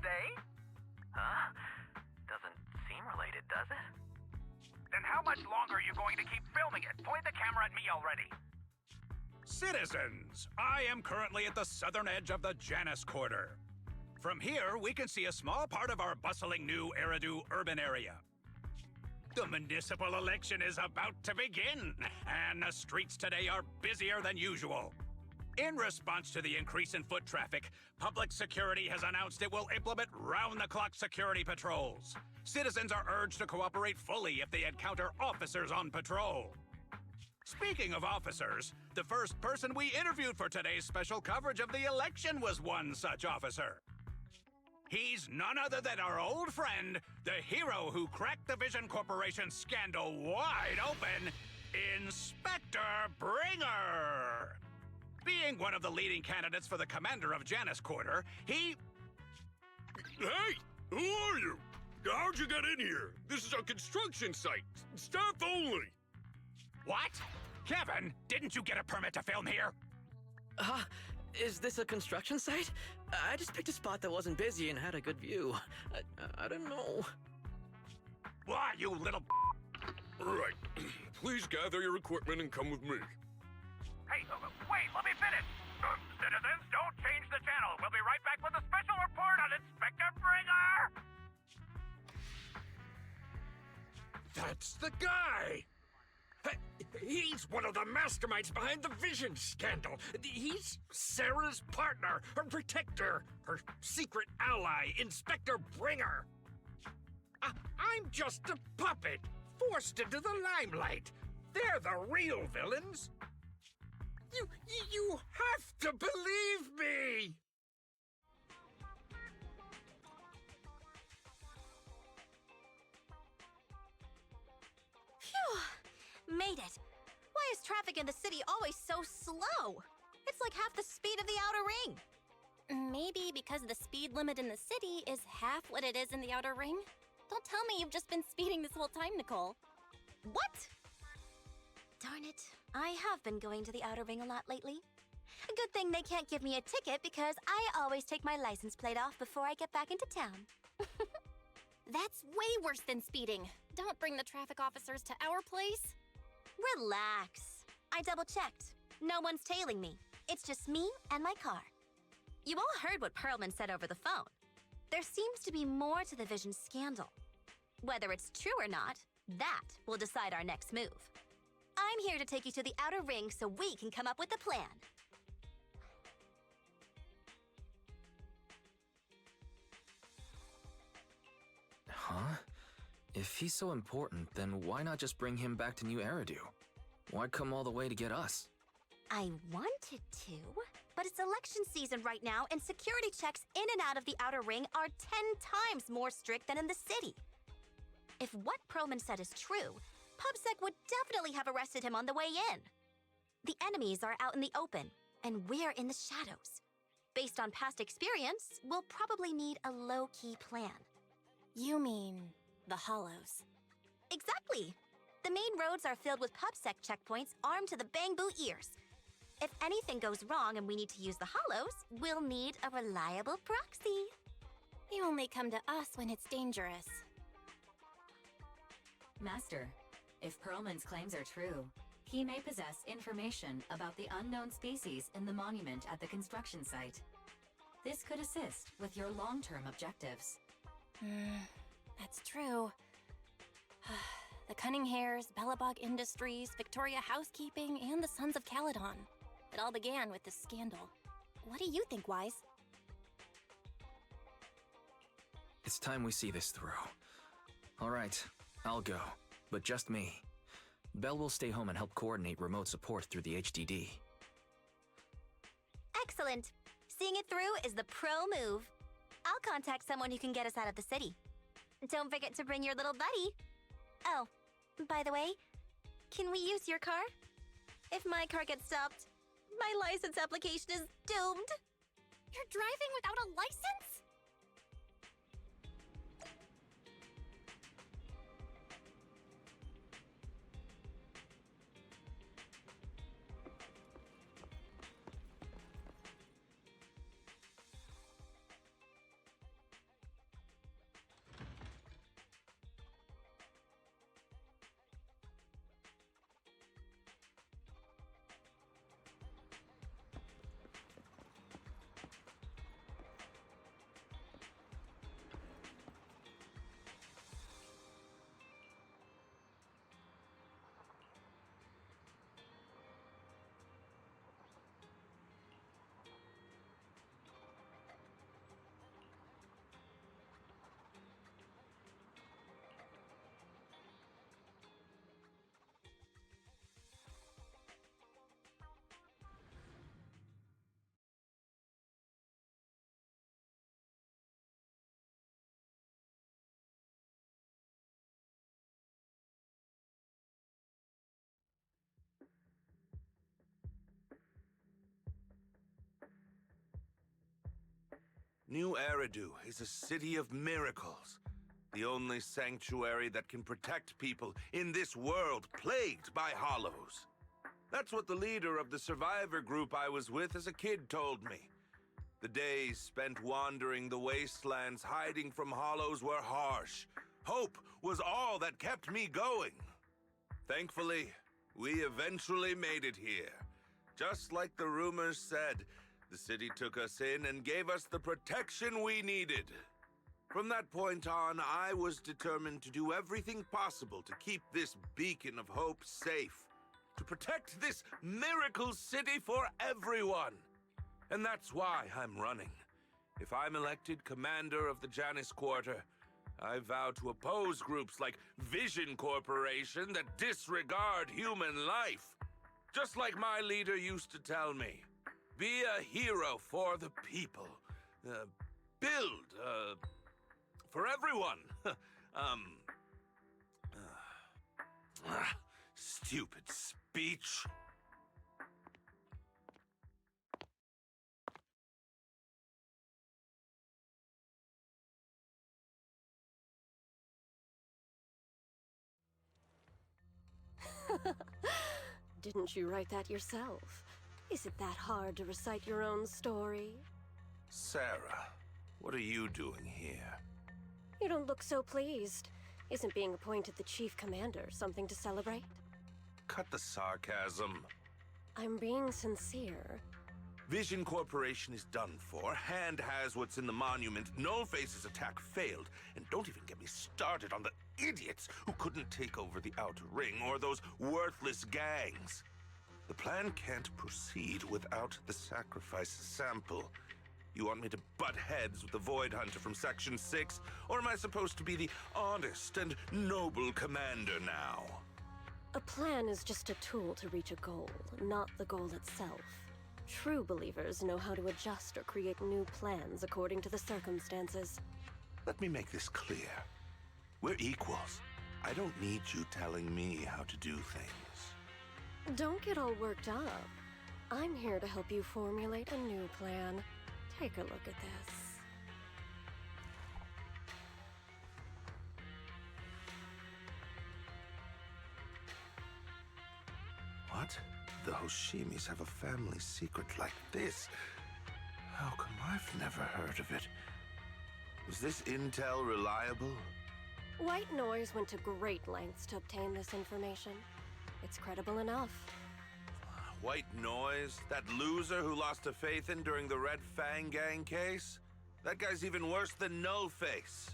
say? Huh? Doesn't seem related, does it? Then how much longer are you going to keep filming it? Point the camera at me already. Citizens, I am currently at the southern edge of the Janus Quarter. From here, we can see a small part of our bustling new Eridu urban area. The municipal election is about to begin, and the streets today are busier than usual. In response to the increase in foot traffic, public security has announced it will implement round-the-clock security patrols. Citizens are urged to cooperate fully if they encounter officers on patrol. Speaking of officers, the first person we interviewed for today's special coverage of the election was one such officer. He's none other than our old friend, the hero who cracked the Vision Corporation scandal wide open, Inspector Bringer! Being one of the leading candidates for the commander of Janus Quarter, he... Hey! Who are you? How'd you get in here? This is a construction site. Staff only. What? Kevin, didn't you get a permit to film here? Is this a construction site? I just picked a spot that wasn't busy and had a good view. I don't know. Why, you little... Right. Please gather your equipment and come with me. Hey, wait, let me finish. Citizens, don't change the channel. We'll be right back with a special report on Inspector Bringer. That's the guy! He's one of the masterminds behind the Vision scandal. He's Sarah's partner, her protector, her secret ally, Inspector Bringer. I'm just a puppet, forced into the limelight. They're the real villains. You have to believe me! Phew! Made it. Why is traffic in the city always so slow? It's like half the speed of the outer ring. Maybe because the speed limit in the city is half what it is in the outer ring? Don't tell me you've just been speeding this whole time, Nicole. What? Darn it. I have been going to the outer ring a lot lately. A good thing they can't give me a ticket because I always take my license plate off before I get back into town. That's way worse than speeding. Don't bring the traffic officers to our place. Relax. I double-checked. No one's tailing me. It's just me and my car. You all heard what Perlman said over the phone. There seems to be more to the Vision scandal. Whether it's true or not, that will decide our next move. I'm here to take you to the outer ring so we can come up with a plan. Huh? If he's so important, then why not just bring him back to New Eridu? Why come all the way to get us? I wanted to, but it's election season right now, and security checks in and out of the outer ring are 10 times more strict than in the city. If what Perlman said is true, PubSec would definitely have arrested him on the way in. The enemies are out in the open, and we're in the shadows. Based on past experience, we'll probably need a low-key plan. You mean the Hollows? Exactly! The main roads are filled with PubSec checkpoints armed to the bang-boo ears. If anything goes wrong and we need to use the Hollows, we'll need a reliable proxy. You only come to us when it's dangerous. Master, if Perlman's claims are true, he may possess information about the unknown species in the monument at the construction site. This could assist with your long-term objectives. That's true. The Cunning Hares, Bellabog Industries, Victoria Housekeeping, and the Sons of Caledon. It all began with this scandal. What do you think, Wise? It's time we see this through. All right, I'll go, but just me. Belle will stay home and help coordinate remote support through the HDD. Excellent. Seeing it through is the pro move. I'll contact someone who can get us out of the city. Don't forget to bring your little buddy. Oh, by the way, can we use your car? If my car gets stopped, my license application is doomed. You're driving without a license? New Eridu is a city of miracles. The only sanctuary that can protect people in this world plagued by hollows. That's what the leader of the survivor group I was with as a kid told me. The days spent wandering the wastelands hiding from hollows were harsh. Hope was all that kept me going. Thankfully, we eventually made it here. Just like the rumors said, the city took us in and gave us the protection we needed. From that point on, I was determined to do everything possible to keep this beacon of hope safe. To protect this miracle city for everyone. And that's why I'm running. If I'm elected commander of the Janus Quarter, I vow to oppose groups like Vision Corporation that disregard human life. Just like my leader used to tell me. Be a hero for the people. Build, for everyone. Stupid speech. Didn't you write that yourself? Is it that hard to recite your own story? Sarah, what are you doing here? You don't look so pleased. Isn't being appointed the chief commander something to celebrate? Cut the sarcasm. I'm being sincere. Vision Corporation is done for. Hand has what's in the monument. Nullface's attack failed. And don't even get me started on the idiots who couldn't take over the Outer Ring or those worthless gangs. The plan can't proceed without the sacrifice sample. You want me to butt heads with the Void Hunter from Section 6? Or am I supposed to be the honest and noble commander now? A plan is just a tool to reach a goal, not the goal itself. True believers know how to adjust or create new plans according to the circumstances. Let me make this clear. We're equals. I don't need you telling me how to do things. Don't get all worked up. I'm here to help you formulate a new plan. Take a look at this. What? The Hoshimis have a family secret like this? How come I've never heard of it? Is this intel reliable? White Noise went to great lengths to obtain this information. It's credible enough. White Noise? That loser who lost a faith in during the Red Fang Gang case? That guy's even worse than Nullface.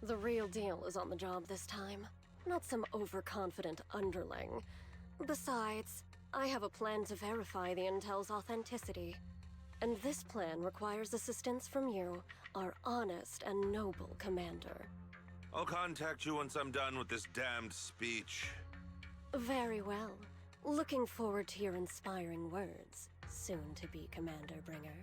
The real deal is on the job this time, not some overconfident underling. Besides, I have a plan to verify the intel's authenticity. And this plan requires assistance from you, our honest and noble commander. I'll contact you once I'm done with this damned speech. Very well. Looking forward to your inspiring words, soon-to-be Commander Bringer.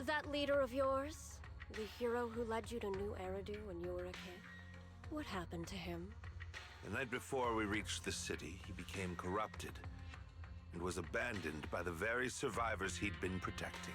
That leader of yours, the hero who led you to New Eridu when you were a kid, what happened to him? The night before we reached the city, he became corrupted and was abandoned by the very survivors he'd been protecting.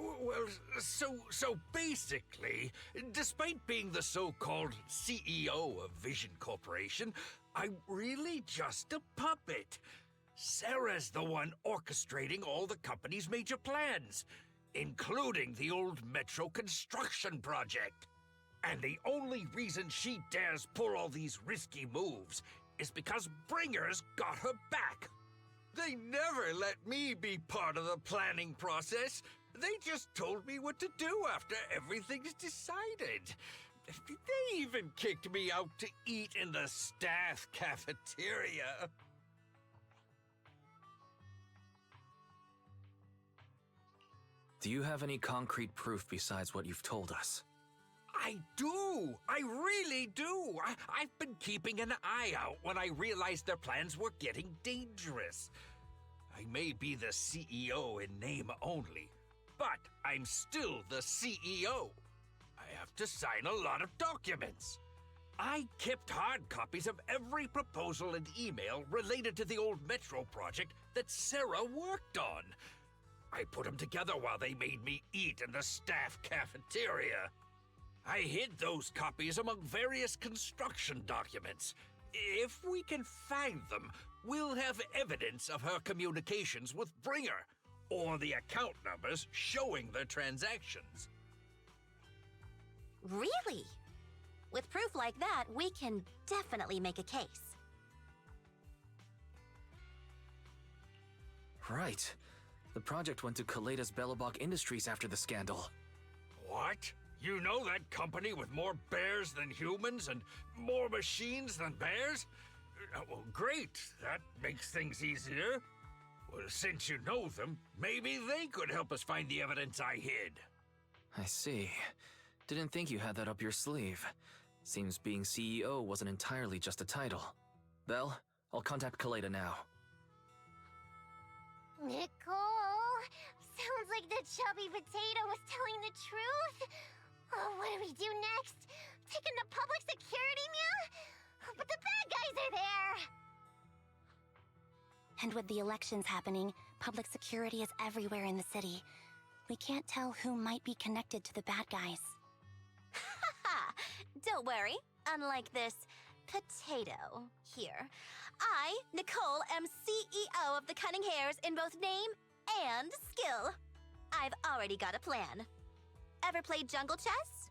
Well, so basically, despite being the so-called CEO of Vision Corporation, I'm really just a puppet. Sarah's the one orchestrating all the company's major plans, including the old metro construction project. And the only reason she dares pull all these risky moves is because Bringer's got her back. They never let me be part of the planning process. They just told me what to do after everything's decided. They even kicked me out to eat in the staff cafeteria. Do you have any concrete proof besides what you've told us? I do! I really do! I've been keeping an eye out when I realized their plans were getting dangerous. I may be the CEO in name only, but I'm still the CEO. I have to sign a lot of documents. I kept hard copies of every proposal and email related to the old Metro project that Sarah worked on. I put them together while they made me eat in the staff cafeteria. I hid those copies among various construction documents. If we can find them, we'll have evidence of her communications with Bringer, or the account numbers showing their transactions. Really? With proof like that, we can definitely make a case. Right. The project went to Kaleda's Belobog Industries after the scandal. What? You know that company with more bears than humans and more machines than bears? Well, great. That makes things easier. Well, since you know them, maybe they could help us find the evidence I hid. I see. Didn't think you had that up your sleeve. Seems being CEO wasn't entirely just a title. Belle, I'll contact Kaleda now. Nicole! Sounds like the chubby potato was telling the truth. Oh, what do we do next? Taking the public security, meow? But the bad guys are there! And with the elections happening, public security is everywhere in the city. We can't tell who might be connected to the bad guys. Haha! Don't worry. Unlike this potato here, I, Nicole, am CEO of the Cunning Hares in both name and skill. I've already got a plan. Ever played jungle chess?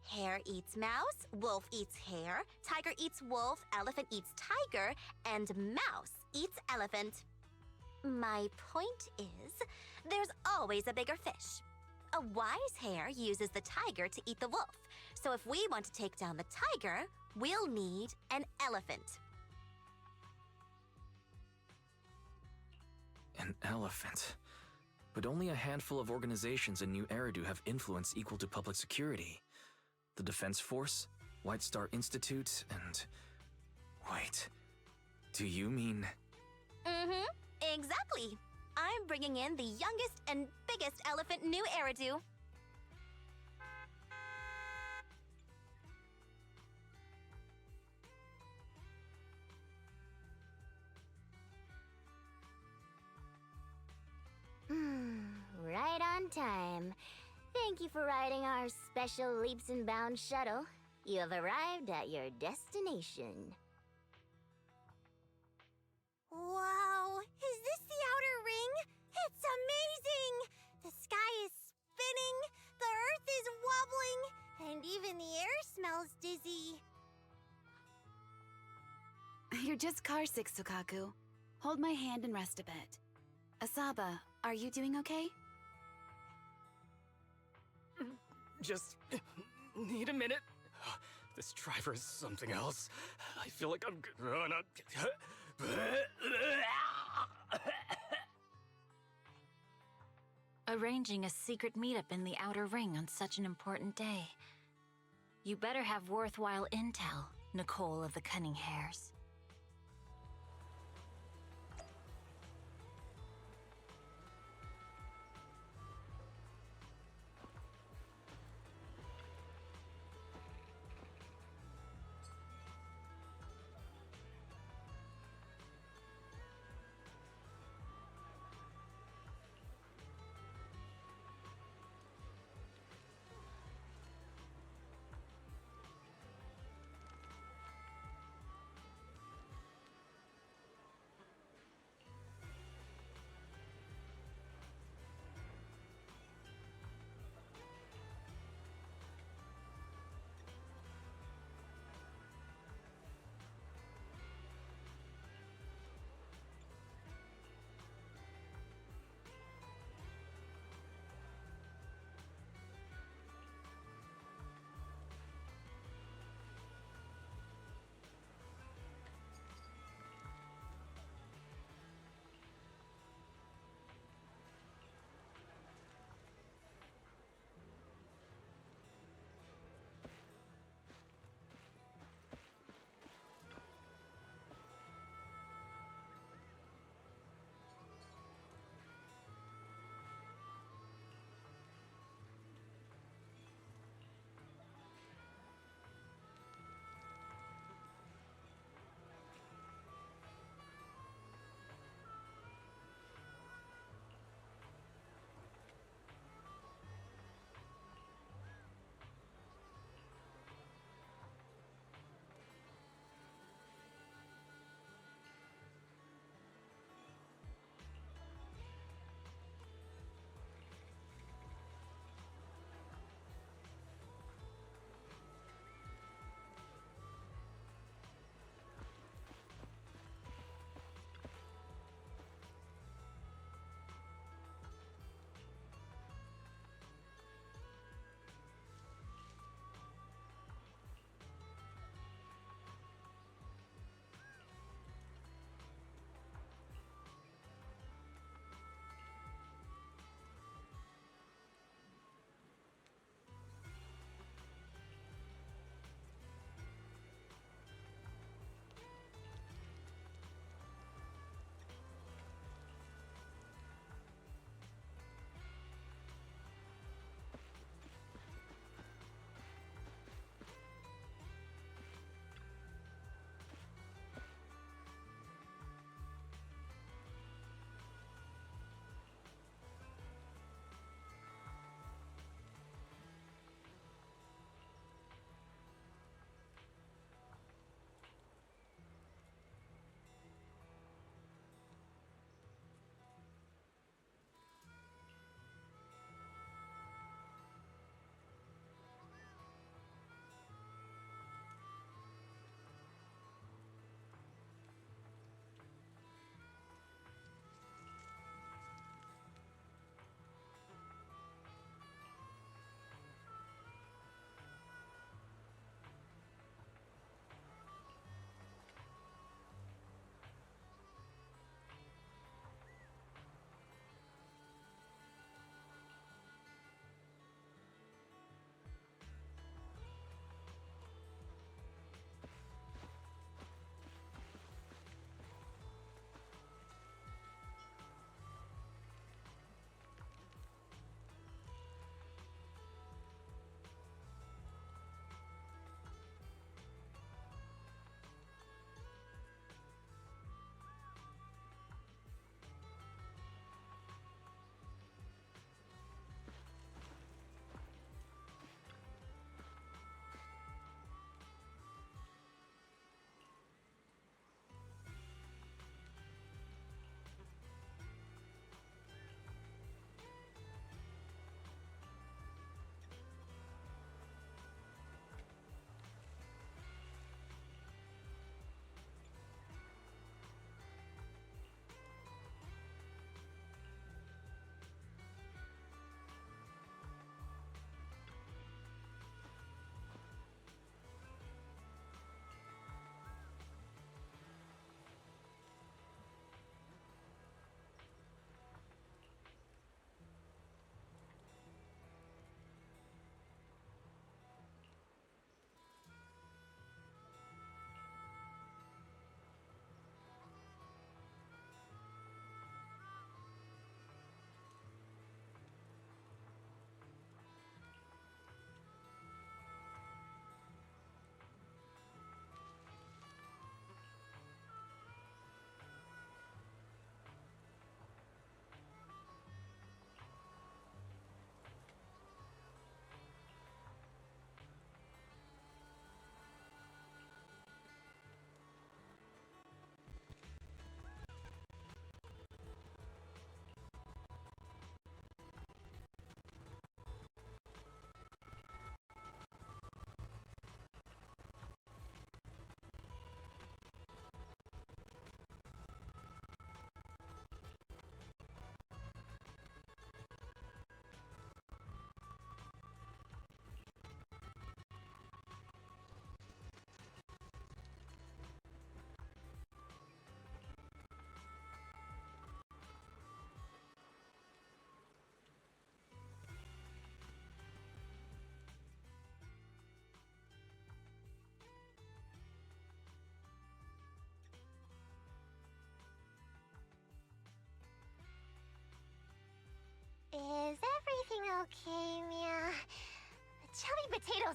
Hare eats mouse, wolf eats hare, tiger eats wolf, elephant eats tiger, and mouse eats elephant. My point is, there's always a bigger fish. A wise hare uses the tiger to eat the wolf. So if we want to take down the tiger, we'll need an elephant. An elephant. But only a handful of organizations in New Eridu have influence equal to public security. The Defense Force, White Star Institute, and... Wait, do you mean... Mm-hmm, exactly. I'm bringing in the youngest and biggest elephant in New Eridu. Right on time. Thank you for riding our special leaps and bounds shuttle. You have arrived at your destination. Wow, is this the outer ring? It's amazing! The sky is spinning, the earth is wobbling, and even the air smells dizzy. You're just carsick, Sukaku. Hold my hand and rest a bit. Asaba, are you doing okay? Just need a minute. This driver is something else. I feel like I'm gonna... Arranging a secret meetup in the Outer Ring on such an important day. You better have worthwhile intel, Nicole of the Cunning Hares.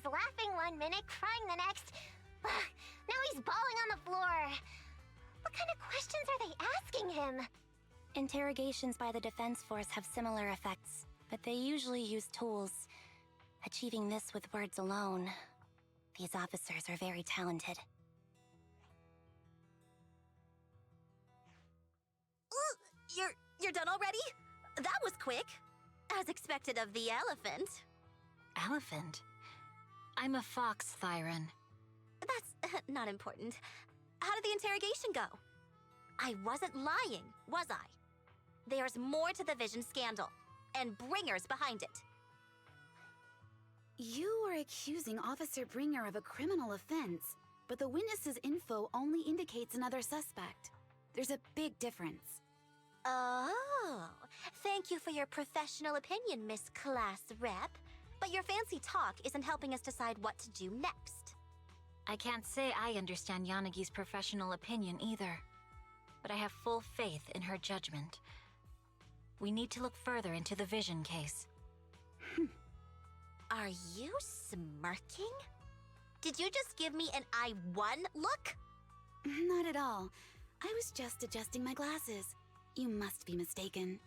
was laughing one minute, crying the next. Now he's bawling on the floor. What kind of questions are they asking him? Interrogations by the Defense Force have similar effects, but they usually use tools. Achieving this with words alone. These officers are very talented. You're done already? That was quick. As expected of the elephant. Elephant? I'm a fox, Thyron. That's not important. How did the interrogation go? I wasn't lying, was I? There's more to the Vision scandal, and Bringer's behind it. You are accusing Officer Bringer of a criminal offense, but the witness's info only indicates another suspect. There's a big difference. Oh, thank you for your professional opinion, Miss Class Rep. But your fancy talk isn't helping us decide what to do next. I can't say I understand Yanagi's professional opinion either, but I have full faith in her judgment. We need to look further into the Vision case. Are you smirking? Did you just give me an I won look? Not at all. I was just adjusting my glasses. You must be mistaken.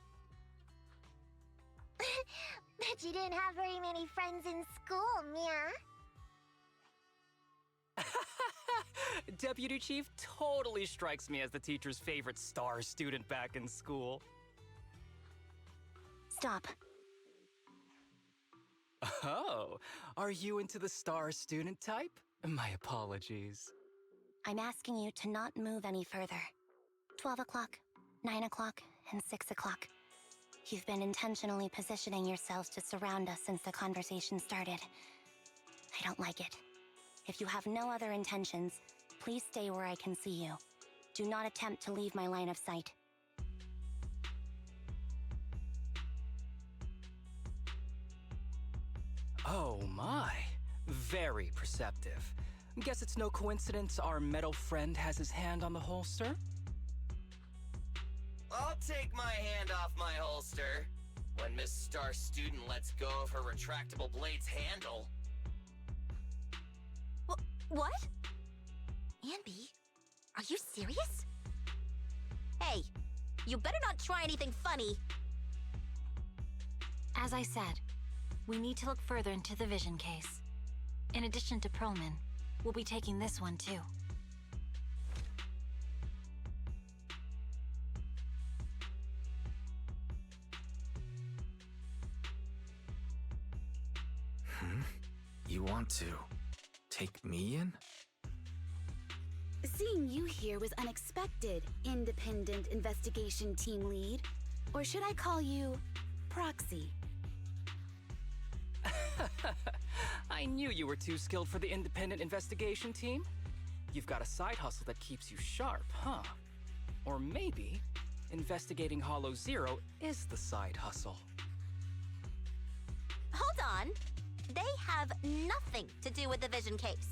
Bet you didn't have very many friends in school, Mia. Deputy Chief totally strikes me as the teacher's favorite star student back in school. Stop. Oh, are you into the star student type? My apologies. I'm asking you to not move any further. 12 o'clock, 9 o'clock, and 6 o'clock. You've been intentionally positioning yourselves to surround us since the conversation started. I don't like it. If you have no other intentions, please stay where I can see you. Do not attempt to leave my line of sight. Oh my, very perceptive. Guess it's no coincidence our metal friend has his hand on the holster? I'll take my hand off my holster when Miss Star Student lets go of her retractable blade's handle. What? Anby, are you serious? Hey, you better not try anything funny. As I said, we need to look further into the Vision case. In addition to Perlman, we'll be taking this one too. You want to take me in? Seeing you here was unexpected, Independent Investigation Team Lead. Or should I call you Proxy? I knew you were too skilled for the independent investigation team. You've got a side hustle that keeps you sharp, huh? Or maybe investigating Hollow Zero is the side hustle. Hold on. They have nothing to do with the Vision case.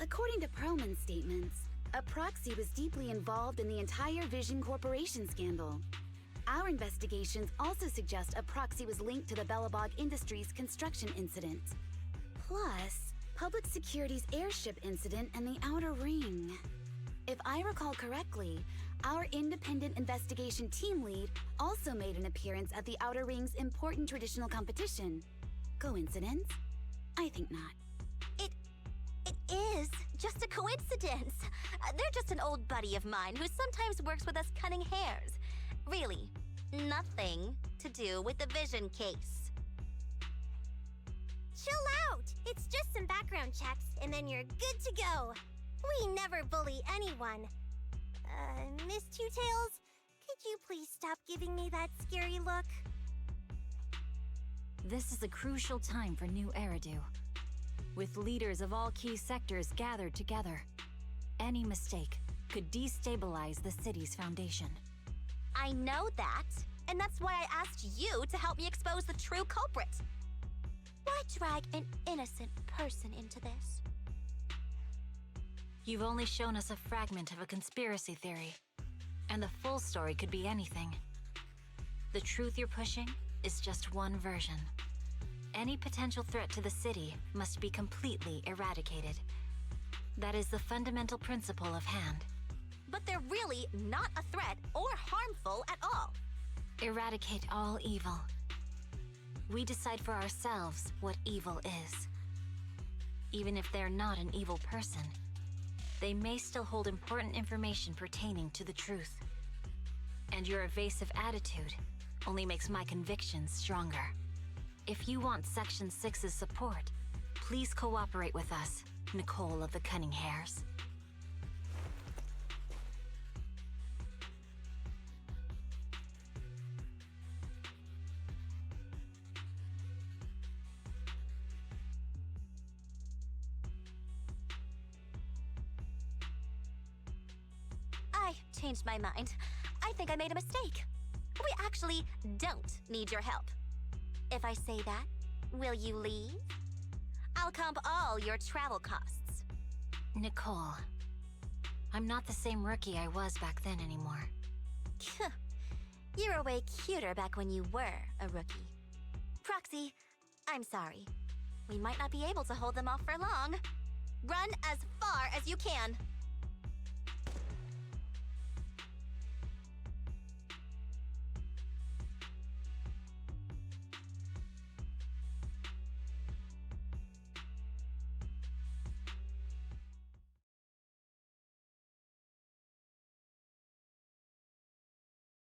According to Perlman's statements, a proxy was deeply involved in the entire Vision Corporation scandal. Our investigations also suggest a proxy was linked to the Bellabog Industries construction incident. Plus, Public Security's airship incident and the Outer Ring. If I recall correctly, our independent investigation team lead also made an appearance at the Outer Ring's important traditional competition. Coincidence? I think not. It is just a coincidence. They're just an old buddy of mine who sometimes works with us cutting hairs. Really, nothing to do with the Vision case. Chill out! It's just some background checks, and then you're good to go. We never bully anyone. Miss Two Tails, could you please stop giving me that scary look? This is a crucial time for New Eridu. With leaders of all key sectors gathered together, any mistake could destabilize the city's foundation. I know that, and that's why I asked you to help me expose the true culprit. Why drag an innocent person into this? You've only shown us a fragment of a conspiracy theory, and the full story could be anything. The truth you're pushing is just one version, Any potential threat to the city must be completely eradicated. That is the fundamental principle of hand. But they're really not a threat or harmful at all. Eradicate all evil. We decide for ourselves what evil is. Even if they're not an evil person, they may still hold important information pertaining to the truth. And your evasive attitude only makes my convictions stronger. If you want Section 6's support, please cooperate with us, Nicole of the Cunning Hairs. I changed my mind. I think I made a mistake. We actually don't need your help. If I say that, will you leave? I'll comp all your travel costs. Nicole, I'm not the same rookie I was back then anymore. You were way cuter back when you were a rookie. Proxy, I'm sorry. We might not be able to hold them off for long. Run as far as you can.